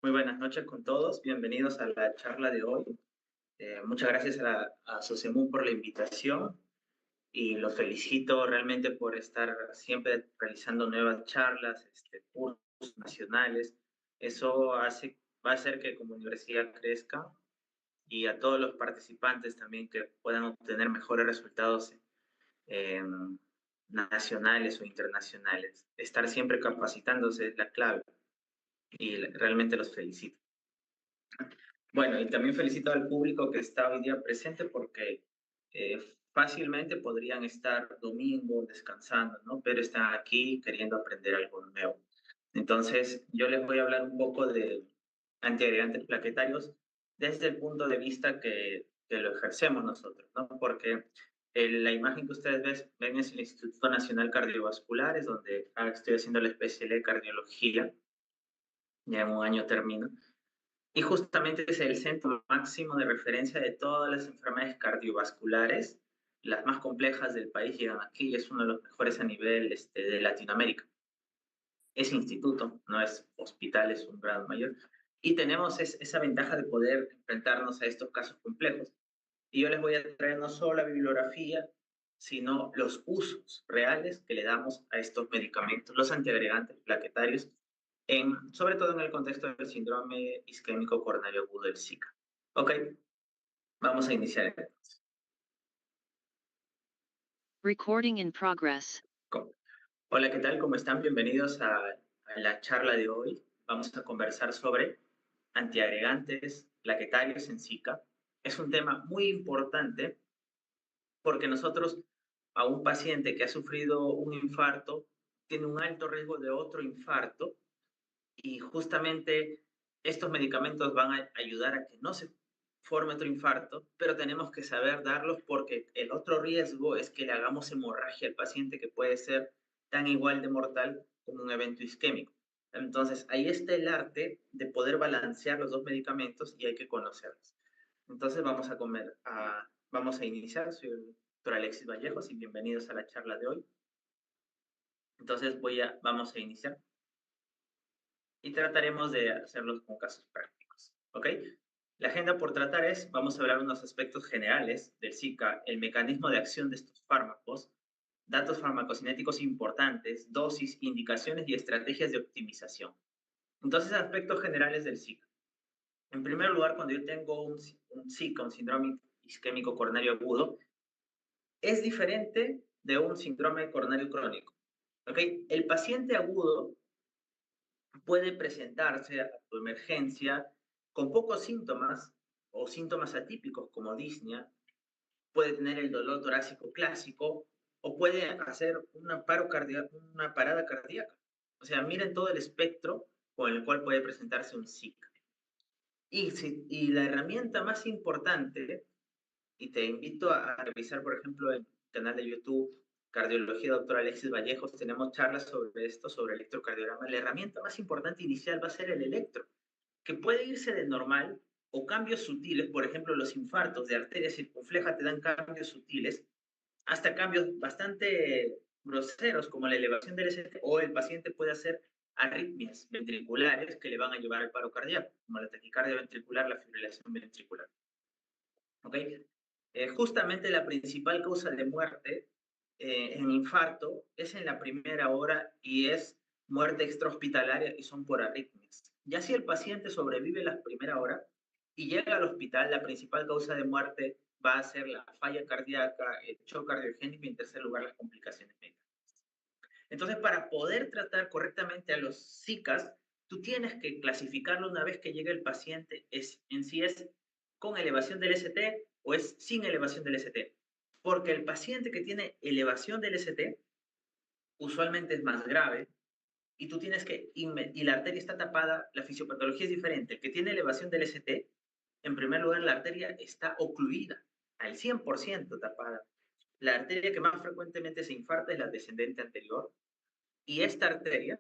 Muy buenas noches con todos. Bienvenidos a la charla de hoy. Muchas gracias a SOCEMU por la invitación y los felicito realmente por estar siempre realizando nuevas charlas, cursos nacionales. Eso va a hacer que como universidad crezca y a todos los participantes también que puedan obtener mejores resultados eh, nacionales o internacionales. Estar siempre capacitándose es la clave y realmente los felicito. Bueno, y también felicito al público que está hoy día presente porque eh, fácilmente podrían estar domingo descansando, ¿no? Pero están aquí queriendo aprender algo nuevo. Entonces, yo les voy a hablar un poco de antiagregantes plaquetarios desde el punto de vista que lo ejercemos nosotros, ¿no? Porque la imagen que ustedes ven es el Instituto Nacional Cardiovascular, es donde estoy haciendo la especialidad de cardiología, ya en un año termino. Y justamente es el centro máximo de referencia de todas las enfermedades cardiovasculares. Las más complejas del país llegan aquí y es uno de los mejores a nivel de Latinoamérica. Es instituto, no es hospital, es un grado mayor. Y tenemos esa ventaja de poder enfrentarnos a estos casos complejos. Y yo les voy a traer no solo la bibliografía, sino los usos reales que le damos a estos medicamentos, los antiagregantes plaquetarios, sobre todo en el contexto del síndrome isquémico coronario agudo del Zika. Ok, vamos a iniciar entonces. Recording in progress. Hola, ¿qué tal? ¿Cómo están? Bienvenidos a la charla de hoy. Vamos a conversar sobre antiagregantes plaquetarios en Zika. Es un tema muy importante porque nosotros a un paciente que ha sufrido un infarto tiene un alto riesgo de otro infarto y justamente estos medicamentos van a ayudar a que no se forme otro infarto, pero tenemos que saber darlos porque el otro riesgo es que le hagamos hemorragia al paciente que puede ser tan igual de mortal como un evento isquémico. Entonces, ahí está el arte de poder balancear los dos medicamentos y hay que conocerlos. Entonces, vamos a iniciar. Soy el doctor Alexis Vallejos y bienvenidos a la charla de hoy. Entonces, vamos a iniciar y trataremos de hacerlos con casos prácticos, ¿ok? La agenda por tratar vamos a hablar unos aspectos generales del Zika, el mecanismo de acción de estos fármacos, datos farmacocinéticos importantes, dosis, indicaciones y estrategias de optimización. Entonces, aspectos generales del Zika. En primer lugar, cuando yo tengo un Zika, un síndrome isquémico coronario agudo, es diferente de un síndrome coronario crónico, ¿ok? El paciente agudo puede presentarse a tu emergencia con pocos síntomas o síntomas atípicos como disnea, puede tener el dolor torácico clásico o puede hacer una parada cardíaca. O sea, miren todo el espectro con el cual puede presentarse un Zika. Y la herramienta más importante, y te invito a revisar, por ejemplo, el canal de YouTube Cardiología Doctor Alexis Vallejos, tenemos charlas sobre esto, sobre electrocardiograma. La herramienta más importante inicial va a ser el electro, que puede irse de normal o cambios sutiles, por ejemplo, los infartos de arteria circunfleja te dan cambios sutiles, hasta cambios bastante groseros como la elevación del ST, o el paciente puede hacer arritmias ventriculares que le van a llevar al paro cardíaco, como la taquicardia ventricular, la fibrilación ventricular. ¿Ok? Justamente la principal causa de muerte en infarto es en la primera hora y es muerte extrahospitalaria y son por arritmias. Ya si el paciente sobrevive la primera hora y llega al hospital, la principal causa de muerte va a ser la falla cardíaca, el shock cardiogénico y en tercer lugar las complicaciones médicas. Entonces, para poder tratar correctamente a los Zicas, tú tienes que clasificarlo una vez que llegue el paciente en si es con elevación del ST o es sin elevación del ST. Porque el paciente que tiene elevación del ST usualmente es más grave y tú tienes y la arteria está tapada, la fisiopatología es diferente. El que tiene elevación del ST, en primer lugar, la arteria está ocluida, al 100% tapada. La arteria que más frecuentemente se infarta es la descendente anterior, y esta arteria,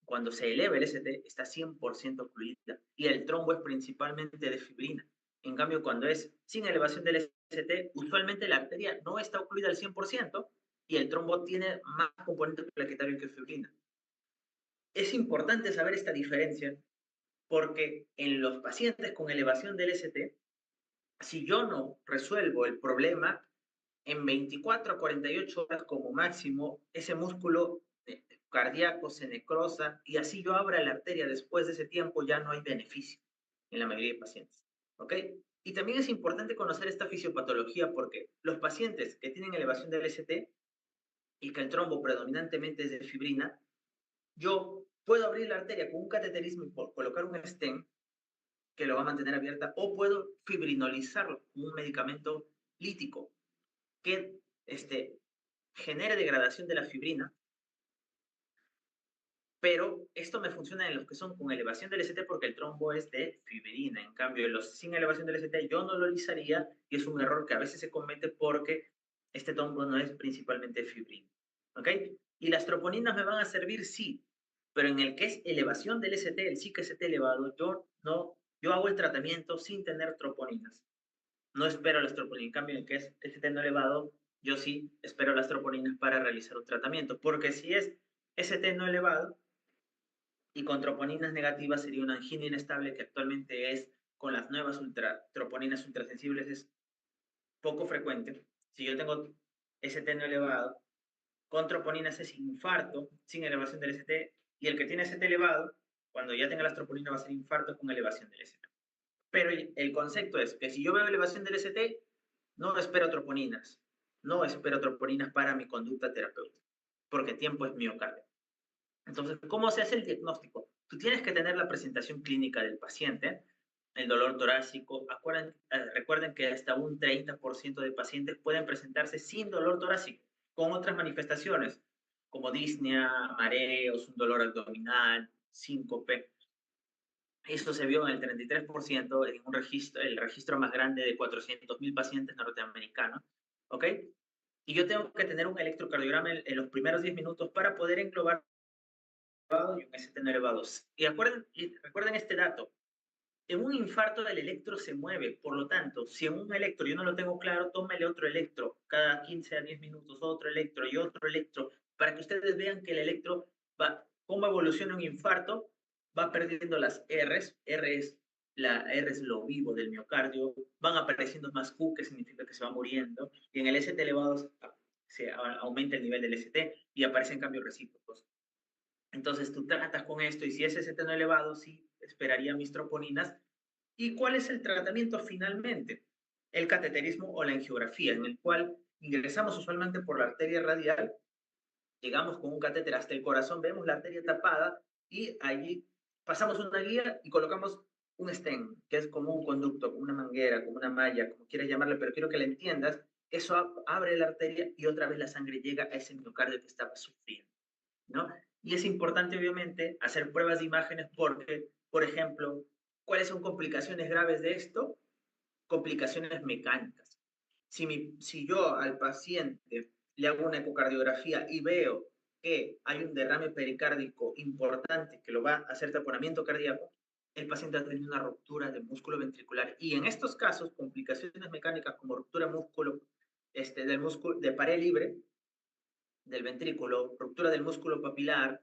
cuando se eleva el ST, está 100% ocluida y el trombo es principalmente de fibrina. En cambio, cuando es sin elevación del ST, usualmente la arteria no está ocluida al 100% y el trombo tiene más componente plaquetario que fibrina. Es importante saber esta diferencia porque en los pacientes con elevación del ST, si yo no resuelvo el problema, en 24 a 48 horas como máximo, ese músculo cardíaco se necrosa y así yo abra la arteria después de ese tiempo, ya no hay beneficio en la mayoría de pacientes. ¿Ok? Y también es importante conocer esta fisiopatología porque los pacientes que tienen elevación del ST y que el trombo predominantemente es de fibrina, yo puedo abrir la arteria con un cateterismo y colocar un stent que lo va a mantener abierta, o puedo fibrinolizarlo con un medicamento lítico que genere degradación de la fibrina, pero esto me funciona en los que son con elevación del ST porque el trombo es de fibrina. En cambio, los sin elevación del ST yo no lo lisaría y es un error que a veces se comete porque este trombo no es principalmente fibrina. ¿Ok? Y las troponinas me van a servir, sí, pero en el que es elevación del ST, el SIC ST elevado, yo hago el tratamiento sin tener troponinas. No espero las troponinas. En cambio, en el que es ST no elevado, yo sí espero las troponinas para realizar un tratamiento, porque si es ST no elevado, y con troponinas negativas sería una angina inestable que actualmente es, con las nuevas troponinas ultrasensibles, es poco frecuente. Si yo tengo ST no elevado, con troponinas es infarto sin elevación del ST, y el que tiene ST elevado, cuando ya tenga las troponinas va a ser infarto con elevación del ST. Pero el concepto es que si yo veo elevación del ST, no espero troponinas, no espero troponinas para mi conducta terapéutica, porque tiempo es miocardio. Entonces, ¿cómo se hace el diagnóstico? Tú tienes que tener la presentación clínica del paciente, el dolor torácico. Recuerden que hasta un 30% de pacientes pueden presentarse sin dolor torácico, con otras manifestaciones, como disnea, mareos, un dolor abdominal, síncope. Esto se vio en el 33% en el registro más grande de 400.000 pacientes norteamericanos. ¿Ok? Y yo tengo que tener un electrocardiograma en los primeros 10 minutos para poder englobar y un ST no elevado. Y recuerden este dato. En un infarto el electro se mueve, por lo tanto, si en un electro yo no lo tengo claro, tómele otro electro, cada 15 a 10 minutos, otro electro y otro electro, para que ustedes vean que el electro va, cómo evoluciona un infarto, va perdiendo las Rs, R es lo vivo del miocardio, van apareciendo más Q, que significa que se va muriendo, y en el ST elevado se aumenta el nivel del ST y aparecen cambios recíprocos. Entonces tú tratas con esto y si es ST no elevado, sí esperaría mis troponinas. ¿Y cuál es el tratamiento finalmente? El cateterismo o la angiografía, en el cual ingresamos usualmente por la arteria radial, llegamos con un catéter hasta el corazón, vemos la arteria tapada y allí pasamos una guía y colocamos un stent, que es como un conducto, como una manguera, como una malla, como quieras llamarle, pero quiero que la entiendas. Eso abre la arteria y otra vez la sangre llega a ese miocardio que estaba sufriendo, ¿no? Y es importante, obviamente, hacer pruebas de imágenes porque, por ejemplo, ¿cuáles son complicaciones graves de esto? Complicaciones mecánicas. Si yo al paciente le hago una ecocardiografía y veo que hay un derrame pericárdico importante que lo va a hacer taponamiento cardíaco, el paciente ha tenido una ruptura del músculo ventricular. Y en estos casos, complicaciones mecánicas como ruptura del músculo de pared libre, del ventrículo, ruptura del músculo papilar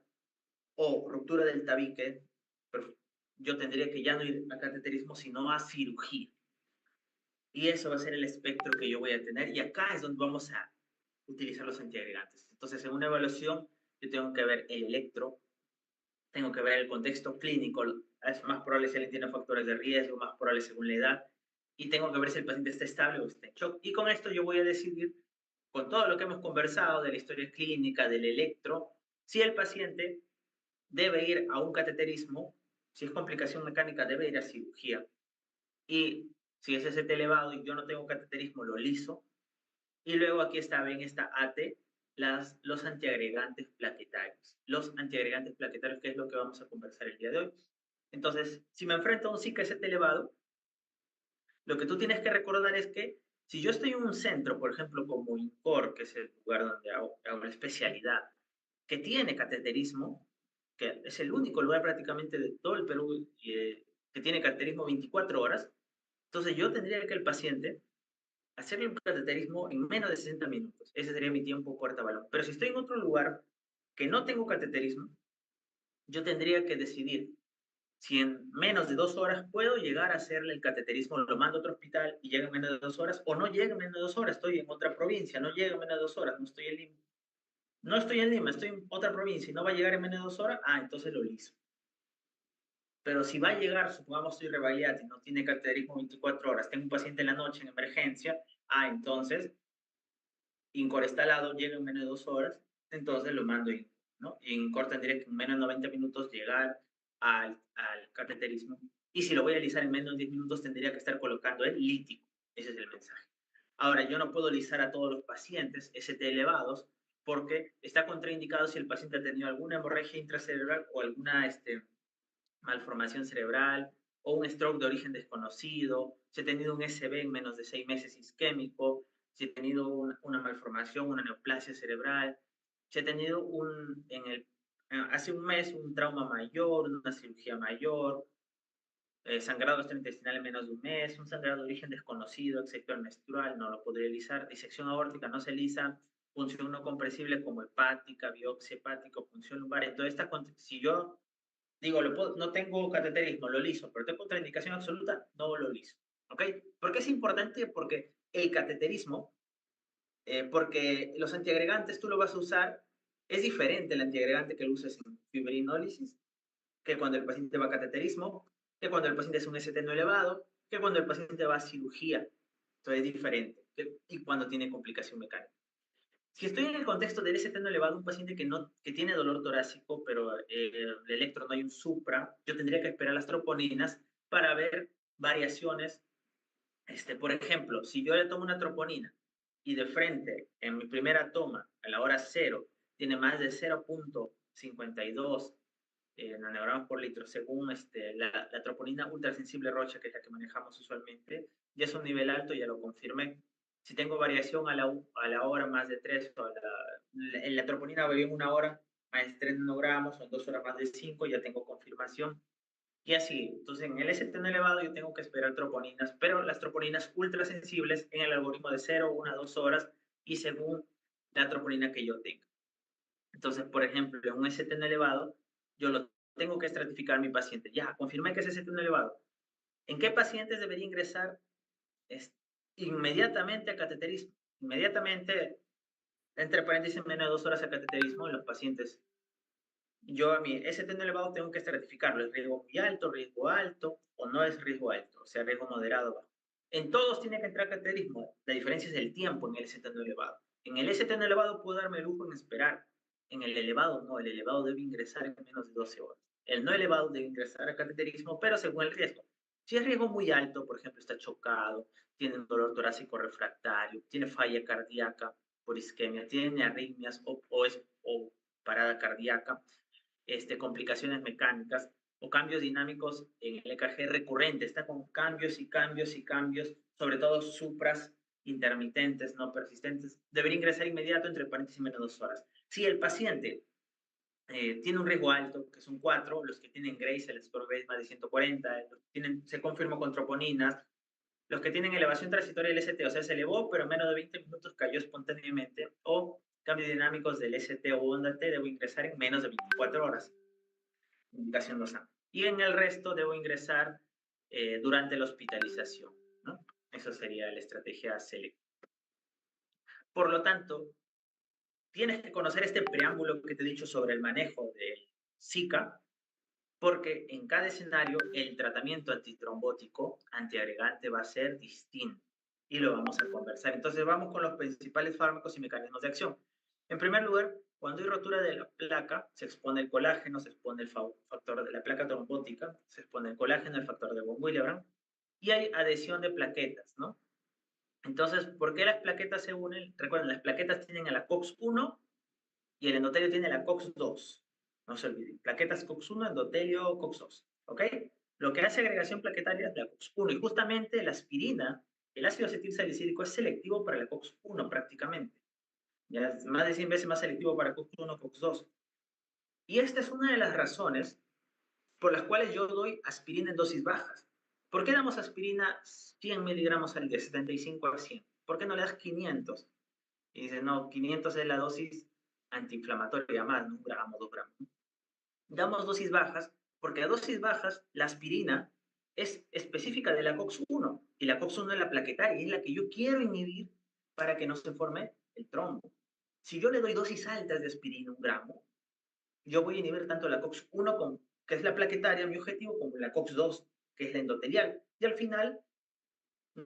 o ruptura del tabique, pero yo tendría que ya no ir a cateterismo, sino a cirugía. Y eso va a ser el espectro que yo voy a tener. Y acá es donde vamos a utilizar los antiagregantes. Entonces, en una evaluación, yo tengo que ver el electro, tengo que ver el contexto clínico, es más probable si alguien tiene factores de riesgo, más probable según la edad, y tengo que ver si el paciente está estable o está en shock. Y con esto yo voy a decidir, con todo lo que hemos conversado de la historia clínica, del electro, si el paciente debe ir a un cateterismo, si es complicación mecánica, debe ir a cirugía. Y si es ST elevado y yo no tengo cateterismo, lo liso. Y luego aquí está, ven esta AT, los antiagregantes plaquetarios. Los antiagregantes plaquetarios, que es lo que vamos a conversar el día de hoy. Entonces, si me enfrento a un SICA ST elevado, lo que tú tienes que recordar es que si yo estoy en un centro, por ejemplo, como INCOR, que es el lugar donde hago la especialidad, que tiene cateterismo, que es el único lugar prácticamente de todo el Perú que tiene cateterismo 24 horas, entonces yo tendría que el paciente hacerle un cateterismo en menos de 60 minutos. Ese sería mi tiempo puerta balón. Pero si estoy en otro lugar que no tengo cateterismo, yo tendría que decidir Si en menos de 2 horas puedo llegar a hacerle el cateterismo, lo mando a otro hospital y llega en menos de 2 horas, o no llega en menos de 2 horas, estoy en otra provincia, no llega en menos de 2 horas, no estoy en Lima. No estoy en Lima, estoy en otra provincia y no va a llegar en menos de 2 horas, entonces lo liso. Pero si va a llegar, supongamos estoy revaliate y no tiene cateterismo 24 horas, tengo un paciente en la noche en emergencia, entonces INCOR está al lado, llega en menos de 2 horas, entonces lo mando INCOR, ¿no? Y INCOR tendría que en menos de 90 minutos llegar al cateterismo. Y si lo voy a lisar en menos de 10 minutos, tendría que estar colocando el lítico. Ese es el mensaje. Ahora, yo no puedo lisar a todos los pacientes ST elevados porque está contraindicado si el paciente ha tenido alguna hemorragia intracerebral o alguna malformación cerebral o un stroke de origen desconocido, si he tenido un SB en menos de 6 meses isquémico, si he tenido una malformación, una neoplasia cerebral, si he tenido hace un mes un trauma mayor, una cirugía mayor, sangrado extraintestinal en menos de un mes, un sangrado de origen desconocido, excepto el menstrual, no lo podría lisar, disección aórtica no se lisa, punción no compresible como hepática, biopsia hepática, punción lumbar. Entonces, si yo digo, no tengo cateterismo, lo liso, pero tengo contraindicación absoluta, no lo liso. ¿Ok? ¿Por qué es importante? Porque el cateterismo, porque los antiagregantes tú lo vas a usar, es diferente el antiagregante que lo uses en fibrinólisis, que cuando el paciente va a cateterismo, que cuando el paciente es un ST no elevado, que cuando el paciente va a cirugía. Entonces es diferente. Y cuando tiene complicación mecánica. Si estoy en el contexto del ST no elevado, un paciente que tiene dolor torácico, pero el electro no hay un supra, yo tendría que esperar las troponinas para ver variaciones. Por ejemplo, si yo le tomo una troponina y de frente, en mi primera toma, a la hora 0, tiene más de 0.52 nanogramas por litro, según la troponina ultrasensible Rocha, que es la que manejamos usualmente, ya es un nivel alto, ya lo confirmé. Si tengo variación a la hora más de 3, en la troponina varía en 1 hora más de 3 nanogramos, o en 2 horas más de 5, ya tengo confirmación. Y así, entonces en el ST no elevado yo tengo que esperar troponinas, pero las troponinas ultrasensibles en el algoritmo de 0, 1, 2 horas y según la troponina que yo tenga. Entonces, por ejemplo, en un ST no elevado, yo lo tengo que estratificar a mi paciente. Ya, confirmé que es ST no elevado. ¿En qué pacientes debería ingresar inmediatamente a cateterismo? Inmediatamente, entre paréntesis, menos de 2 horas a cateterismo en los pacientes. Yo a mi ST no elevado tengo que estratificarlo. ¿Es riesgo alto o no es riesgo alto? O sea, riesgo moderado bajo. En todos tiene que entrar cateterismo. La diferencia es el tiempo en el ST no elevado. En el ST no elevado puedo darme el lujo en esperar. En el elevado no, el elevado debe ingresar en menos de 12 horas. El no elevado debe ingresar a cateterismo, pero según el riesgo. Si es riesgo muy alto, por ejemplo, está chocado, tiene un dolor torácico refractario, tiene falla cardíaca por isquemia, tiene arritmias o parada cardíaca, complicaciones mecánicas o cambios dinámicos en el EKG recurrente, está con cambios y cambios y cambios, sobre todo supras intermitentes, no persistentes, debería ingresar inmediato entre paréntesis menos 2 horas. Si el paciente tiene un riesgo alto, que son 4, los que tienen Grace, el score Grace más de 140, se confirmó con troponinas, los que tienen elevación transitoria del ST, o sea, se elevó, pero en menos de 20 minutos cayó espontáneamente, o cambios dinámicos del ST o onda T, debo ingresar en menos de 24 horas. Indicación 2A. Y en el resto debo ingresar durante la hospitalización, ¿no? Eso sería la estrategia SELECT. Por lo tanto, tienes que conocer este preámbulo que te he dicho sobre el manejo del Zika, porque en cada escenario el tratamiento antitrombótico, antiagregante, va a ser distinto y lo vamos a conversar. Entonces vamos con los principales fármacos y mecanismos de acción. En primer lugar, cuando hay rotura de la placa, se expone el colágeno, se expone el factor de la placa trombótica, se expone el colágeno, el factor de von Willebrand, y hay adhesión de plaquetas, ¿no? Entonces, ¿por qué las plaquetas se unen? Recuerden, las plaquetas tienen a la COX-1 y el endotelio tiene la COX-2. No se olviden. Plaquetas COX-1, endotelio COX-2. ¿Ok? Lo que hace agregación plaquetaria es la COX-1. Y justamente la aspirina, el ácido acetilsalicílico, es selectivo para la COX-1 prácticamente. Ya es más de 100 veces más selectivo para COX-1 COX-2. Y esta es una de las razones por las cuales yo doy aspirina en dosis bajas. ¿Por qué damos aspirina 100 miligramos al día, 75 a 100? ¿Por qué no le das 500? Y dices, no, 500 es la dosis antiinflamatoria más, ¿no? 1 gramo, 2 gramos. Damos dosis bajas Porque a dosis bajas, la aspirina es específica de la COX-1 y la COX-1 es la plaquetaria y es la que yo quiero inhibir para que no se forme el trombo. Si yo le doy dosis altas de aspirina, 1 gramo, yo voy a inhibir tanto la COX-1, que es la plaquetaria, mi objetivo, como la COX-2, que es la endotelial. Y al final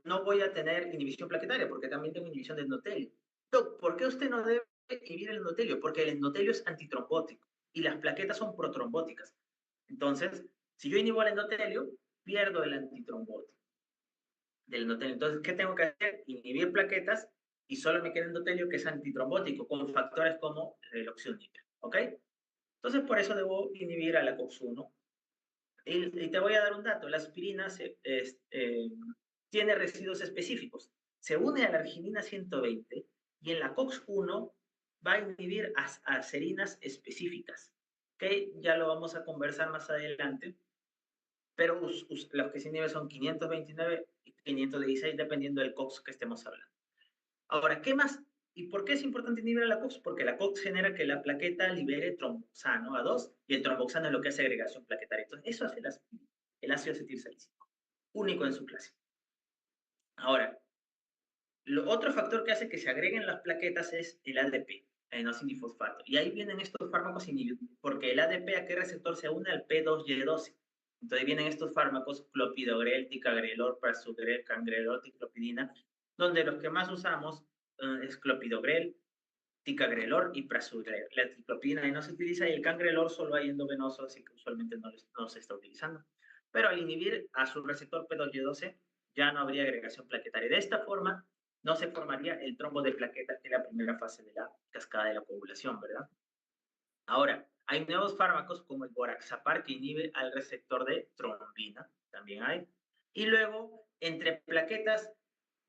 no voy a tener inhibición plaquetaria porque también tengo inhibición de endotelio. Doc, ¿por qué usted no debe inhibir el endotelio? Porque el endotelio es antitrombótico y las plaquetas son protrombóticas. Entonces, si yo inhibo el endotelio, pierdo el antitrombótico del endotelio. Entonces, ¿qué tengo que hacer? Inhibir plaquetas y solo me queda el endotelio, que es antitrombótico, con factores como redoxonidina. ¿Ok? Entonces, por eso debo inhibir a la COX-1. Y te voy a dar un dato. La aspirina tiene residuos específicos. Se une a la arginina 120 y en la COX-1 va a inhibir a serinas específicas. ¿Ok? Ya lo vamos a conversar más adelante. Pero los que se inhiben son 529 y 516, dependiendo del COX que estemos hablando. Ahora, ¿qué más? ¿Y por qué es importante inhibir a la COX? Porque la COX genera que la plaqueta libere tromboxano A2 y el tromboxano es lo que hace agregación plaquetaria. Entonces, eso hace el ácido acetilsalicílico, único en su clase. Ahora, otro factor que hace que se agreguen las plaquetas es el ADP, adenosina difosfato. Y ahí vienen estos fármacos inhibidores, porque el ADP, ¿a qué receptor se une? Al P2Y12. Entonces vienen estos fármacos, clopidogrel, ticagrelor, prasugrel, cangrelor, ticlopidina, donde los que más usamos es clopidogrel, ticagrelor y prasugrel. La ticlopidina ahí no se utiliza y el cangrelor solo hay endovenoso, así que usualmente no se está utilizando. Pero al inhibir a su receptor P2Y12 ya no habría agregación plaquetaria. De esta forma no se formaría el trombo de plaquetas, que es la primera fase de la cascada de la coagulación, ¿verdad? Ahora, hay nuevos fármacos como el Boraxapar, que inhibe al receptor de trombina, también hay. Y luego, entre plaquetas,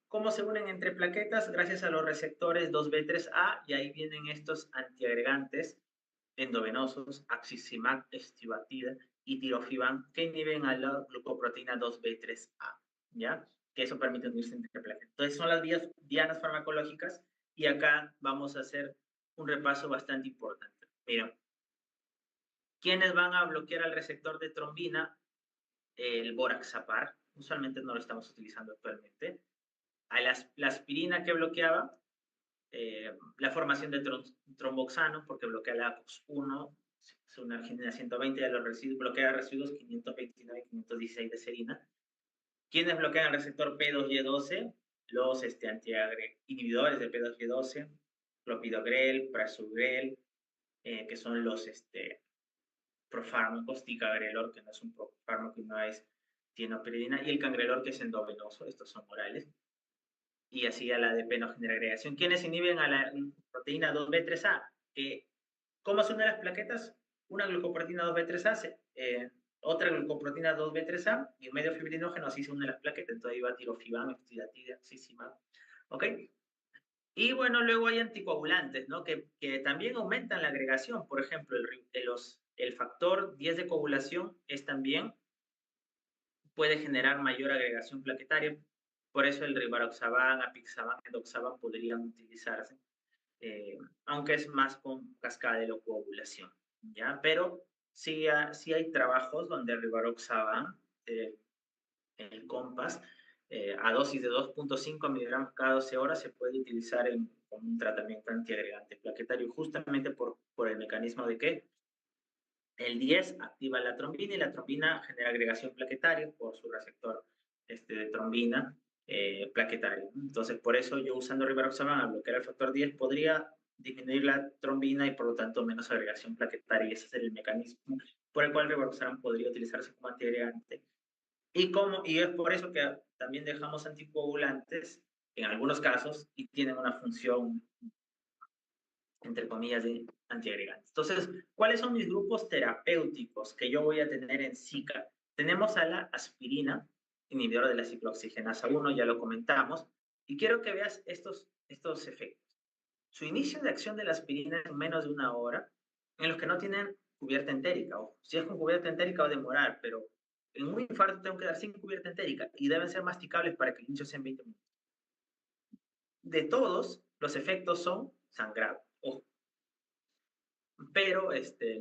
¿cómo se unen entre plaquetas? Gracias a los receptores 2B3A, y ahí vienen estos antiagregantes endovenosos, axicimac, estibatida y tirofiban, que inhiben a la glucoproteína 2B3A, ¿ya? Que eso permite unirse entre plaquetas. Entonces, son las dianas farmacológicas, y acá vamos a hacer un repaso bastante importante. Miren, ¿quiénes van a bloquear al receptor de trombina? El Boraxapar, usualmente no lo estamos utilizando actualmente. A la aspirina, que bloqueaba la formación de tromboxano, porque bloquea la COX-1, es una arginina 120, ya los residuos, bloquea residuos 529 y 516 de serina. ¿Quiénes bloquean el receptor P2Y12? Los inhibidores de P2Y12, clopidogrel, prasugrel, que son los profármacos, ticagrelor, que no es un profármaco y no es tienopiridina, y el cangrelor, que es endovenoso, estos son orales. Y así a la ADP no genera agregación. ¿Quiénes inhiben a la proteína 2B3A? ¿Cómo se unen las plaquetas? Una glucoproteína 2B3A, otra glucoproteína 2B3A y un medio fibrinógeno, así se unen las plaquetas. Entonces ahí va tirofiban, estidatida, oxicimab. ¿Ok? Y bueno, luego hay anticoagulantes, ¿no? Que también aumentan la agregación. Por ejemplo, el factor 10 de coagulación puede generar mayor agregación plaquetaria. Por eso el rivaroxaban, apixaban, edoxaban podrían utilizarse, aunque es más con cascada de la coagulación, ¿ya? Pero sí hay trabajos donde el rivaroxaban, el COMPAS, a dosis de 2.5 miligramos cada 12 horas se puede utilizar como un tratamiento antiagregante plaquetario, justamente por el mecanismo de que el 10 activa la trombina y la trombina genera agregación plaquetaria por su receptor de trombina plaquetaria. Entonces, por eso yo usando rivaroxaban al bloquear el factor 10 podría disminuir la trombina y por lo tanto menos agregación plaquetaria, y ese es el mecanismo por el cual rivaroxaban podría utilizarse como antiagregante. Y es por eso que también dejamos anticoagulantes en algunos casos y tienen una función, entre comillas, de antiagregantes. Entonces, ¿cuáles son mis grupos terapéuticos que yo voy a tener en Zika? Tenemos a la aspirina, inhibidora de la ciclooxigenasa 1, ya lo comentamos, y quiero que veas estos efectos. Su inicio de acción de la aspirina es en menos de 1 hora, en los que no tienen cubierta entérica. Ojo, si es con cubierta entérica va a demorar, pero en un infarto tengo que dar sin cubierta entérica y deben ser masticables para que el inicio sea en 20 minutos. De todos, los efectos son sangrado. Ojo. Pero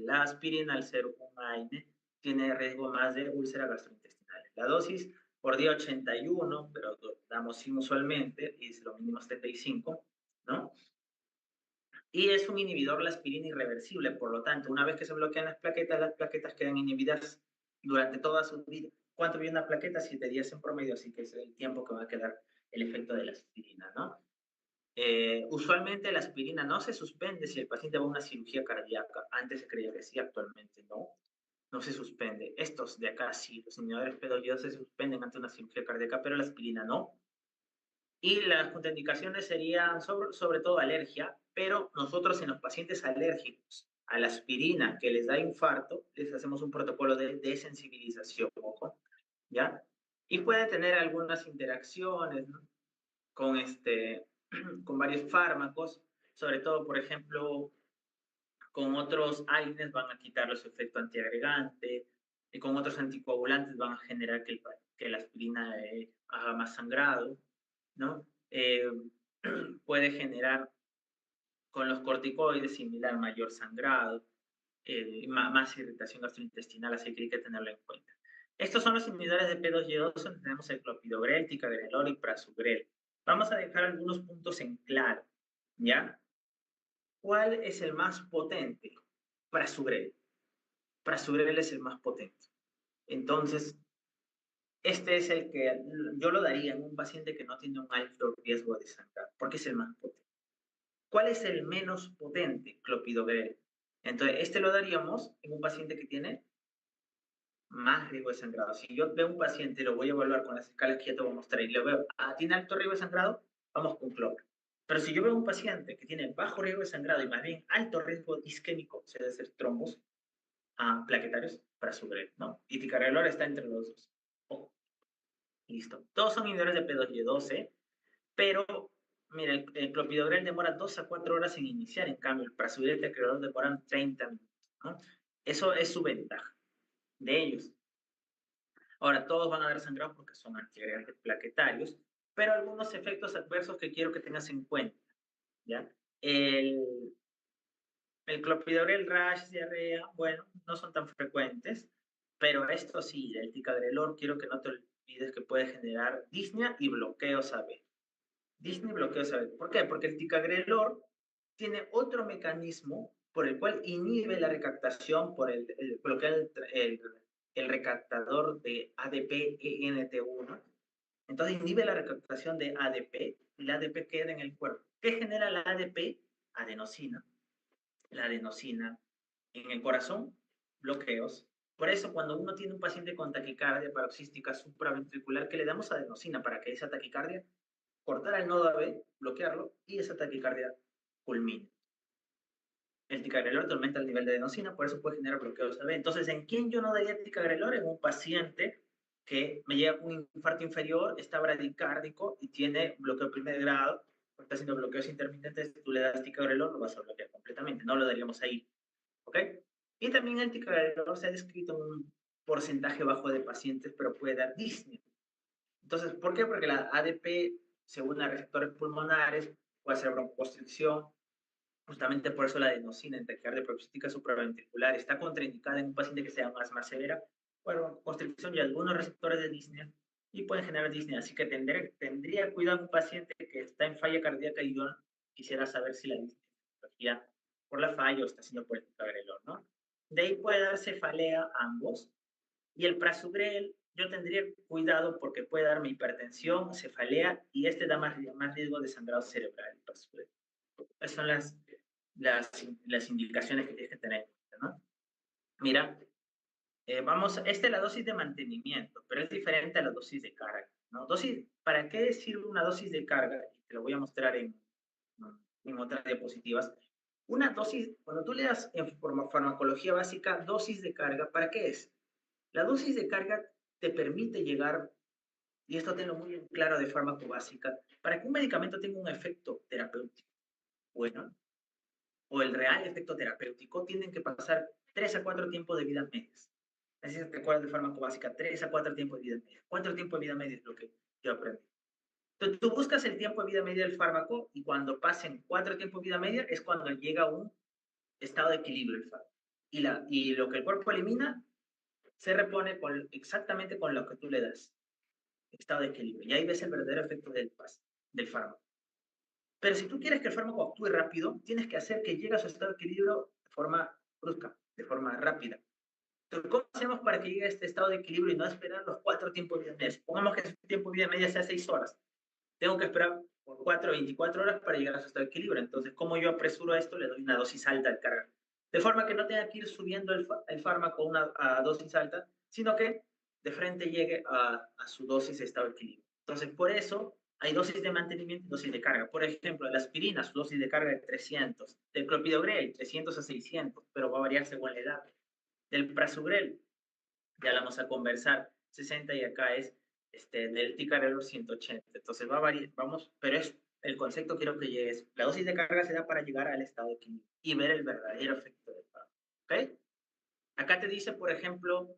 la aspirina, al ser un AINE, tiene riesgo más de úlcera gastrointestinal. La dosis por día 81, pero damos inusualmente, y lo mínimo 75, ¿no? Y es un inhibidor la aspirina irreversible, por lo tanto, una vez que se bloquean las plaquetas quedan inhibidas durante toda su vida. ¿Cuánto vive una plaqueta? 7 días en promedio, así que es el tiempo que va a quedar el efecto de la aspirina, ¿no? Usualmente la aspirina no se suspende si el paciente va a una cirugía cardíaca. Antes se creía que sí, actualmente no. No se suspende. Estos de acá sí, los inhibidores P2Y2 se suspenden ante una cirugía cardíaca, pero la aspirina no. Y las contraindicaciones serían sobre todo alergia, pero nosotros en los pacientes alérgicos a la aspirina que les da infarto, les hacemos un protocolo de desensibilización, ojo, ¿ya? Y puede tener algunas interacciones, ¿no? con, con varios fármacos, sobre todo, por ejemplo, con otros AINES van a quitar su efecto antiagregante, y con otros anticoagulantes van a generar que la aspirina haga más sangrado, ¿no? Puede generar con los corticoides similar mayor sangrado, más irritación gastrointestinal, así que hay que tenerlo en cuenta. Estos son los inhibidores de P2Y2, donde tenemos el clopidogrel, ticagrelor y prasugrel. Vamos a dejar algunos puntos en claro, ¿ya? ¿Cuál es el más potente? Prasugrel. Prasugrel es el más potente. Entonces, este es el que yo lo daría en un paciente que no tiene un alto riesgo de sangrar, porque es el más potente. ¿Cuál es el menos potente? Clopidogrel. Entonces, este lo daríamos en un paciente que tiene más riesgo de sangrado. Si yo veo un paciente, lo voy a evaluar con las escalas que ya te voy a mostrar y lo veo, tiene alto riesgo de sangrado, vamos con clopro. Pero si yo veo un paciente que tiene bajo riesgo de sangrado y más bien alto riesgo isquémico, o sea, de ser trombos plaquetarios, para su grel, ¿no? Y ticagrelor está entre los dos. Oh, listo. Todos son inhibidores de P2Y12, pero mira, el clopidogrel demora 2 a 4 horas en iniciar, en cambio, el prasugrel y el ticagrelor demoran 30 minutos, ¿no? Eso es su ventaja de ellos. Ahora, todos van a dar sangrado porque son antiagregantes plaquetarios, pero algunos efectos adversos que quiero que tengas en cuenta, ¿ya? El clopidogrel, rash, diarrea, bueno, no son tan frecuentes, pero esto sí, el ticagrelor, quiero que no te olvides que puede generar disnea y bloqueos AB. Disnea y bloqueos AB. ¿Por qué? Porque el ticagrelor tiene otro mecanismo por el cual inhibe la recaptación por bloquea el recaptador de ADP-ENT1. Entonces inhibe la recaptación de ADP y la ADP queda en el cuerpo. ¿Qué genera la ADP? Adenosina. La adenosina en el corazón, bloqueos. Por eso, cuando uno tiene un paciente con taquicardia paroxística supraventricular, que le damos adenosina para que esa taquicardia cortar el nodo AB, bloquearlo, y esa taquicardia culmine. El ticagrelor aumenta el nivel de adenosina, por eso puede generar bloqueos AB. Entonces, ¿en quién yo no daría ticagrelor? En un paciente que me llega un infarto inferior, está bradicárdico y tiene bloqueo de primer grado, está haciendo bloqueos intermitentes, tú le das ticagrelor, lo vas a bloquear completamente, no lo daríamos ahí, ¿ok? Y también el ticagrelor se ha descrito en un porcentaje bajo de pacientes, pero puede dar disnea. Entonces, ¿por qué? Porque la ADP, según los receptores pulmonares, puede hacer broncoconstricción. Justamente por eso la adenosina en taquicardia paroxística supraventricular está contraindicada en un paciente que sea más severa, bueno, constricción y algunos receptores de disnea y pueden generar disnea. Así que tendría cuidado un paciente que está en falla cardíaca y yo quisiera saber si la disnea por la falla o está haciendo por el ticagrelor, ¿no? De ahí puede dar cefalea ambos. Y el prasugrel, yo tendría cuidado porque puede darme hipertensión, cefalea y da más riesgo de sangrado cerebral, el prasugrel. Esas son las indicaciones que tienes que tener en cuenta, ¿no? Mira, esta es la dosis de mantenimiento, pero es diferente a la dosis de carga, ¿no? ¿Para qué sirve una dosis de carga? Te lo voy a mostrar en otras diapositivas. Una dosis, cuando tú le das en farmacología básica, dosis de carga, ¿para qué es? La dosis de carga te permite llegar, y esto tengo muy claro de fármaco básica, para que un medicamento tenga un efecto terapéutico bueno, o el real efecto terapéutico, tienen que pasar 3 a 4 tiempos de vida medias. Así que te acuerdas de fármaco básica, 3 a 4 tiempos de vida media. ¿Cuánto tiempo de vida media es lo que yo aprendí? Entonces, tú buscas el tiempo de vida media del fármaco y cuando pasen 4 tiempos de vida media es cuando llega a un estado de equilibrio el fármaco. Y lo que el cuerpo elimina se repone exactamente con lo que tú le das, estado de equilibrio. Y ahí ves el verdadero efecto del fármaco. Pero si tú quieres que el fármaco actúe rápido, tienes que hacer que llegue a su estado de equilibrio de forma brusca, de forma rápida. Entonces, ¿cómo hacemos para que llegue a este estado de equilibrio y no esperar los 4 tiempos de vida media? Pongamos que el tiempo de vida media sea 6 horas. Tengo que esperar por 4 o 24 horas para llegar a su estado de equilibrio. Entonces, ¿cómo yo apresuro esto? Le doy una dosis alta al cargar. De forma que no tenga que ir subiendo el fármaco a dosis alta, sino que de frente llegue a su dosis de estado de equilibrio. Entonces, por eso hay dosis de mantenimiento y dosis de carga. Por ejemplo, la aspirina, su dosis de carga es 300. Del clopidogrel, 300 a 600, pero va a variar según la edad. Del prasugrel, ya la vamos a conversar, 60 y acá es del ticarelor 180. Entonces va a variar, vamos, pero es el concepto quiero que llegues. La dosis de carga se da para llegar al estado de equilibrio y ver el verdadero efecto del fármaco. ¿Ok? Acá te dice, por ejemplo,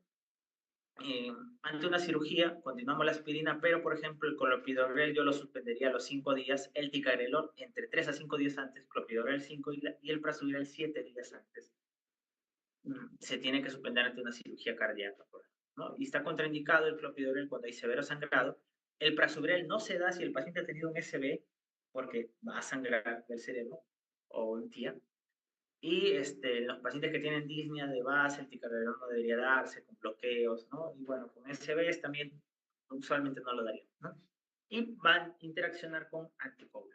ante una cirugía, continuamos la aspirina, pero por ejemplo el clopidogrel yo lo suspendería a los 5 días, el ticarelor entre 3 a 5 días antes, clopidogrel 5 y el prasugrel 7 días antes. Se tiene que suspender ante una cirugía cardíaca, por ejemplo, ¿no? Y está contraindicado el clopidogrel cuando hay severo sangrado. El prasugrel no se da si el paciente ha tenido un SB, porque va a sangrar del cerebro o un TIA. Y los pacientes que tienen disnea de base, el ticagrelor no debería darse con bloqueos, ¿no? Y bueno, con SBs también usualmente no lo daríamos, ¿no? Y van a interaccionar con anticoagulantes.